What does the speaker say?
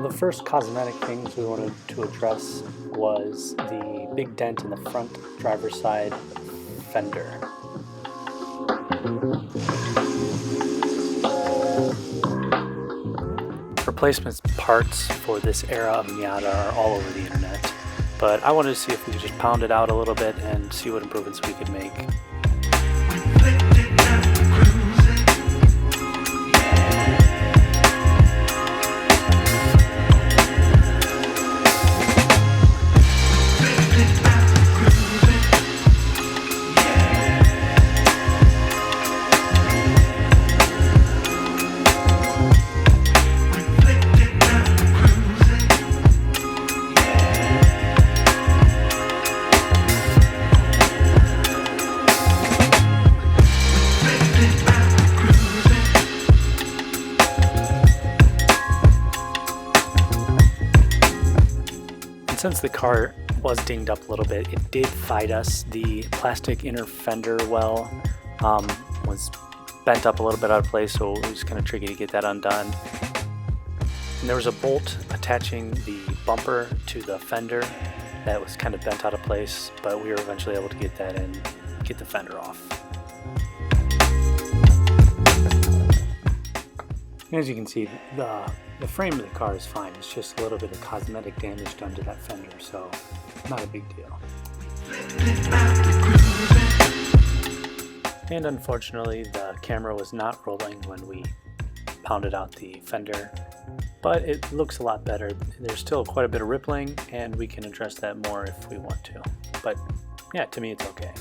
One of the first cosmetic things we wanted to address was the big dent in the front driver's side fender. Replacement parts for this era of Miata are all over the internet, but I wanted to see if we could just pound it out a little bit and see what improvements we could make. Since the car was dinged up a little bit, it did fight us. The plastic inner fender well was bent up a little bit out of place, so it was kind of tricky to get that undone. And there was a bolt attaching the bumper to the fender that was kind of bent out of place, but we were eventually able to get that in, get the fender off. As you can see, the frame of the car is fine. It's just a little bit of cosmetic damage done to that fender, so not a big deal. And unfortunately, the camera was not rolling when we pounded out the fender, but it looks a lot better. There's still quite a bit of rippling, and we can address that more if we want to. But yeah, to me it's okay.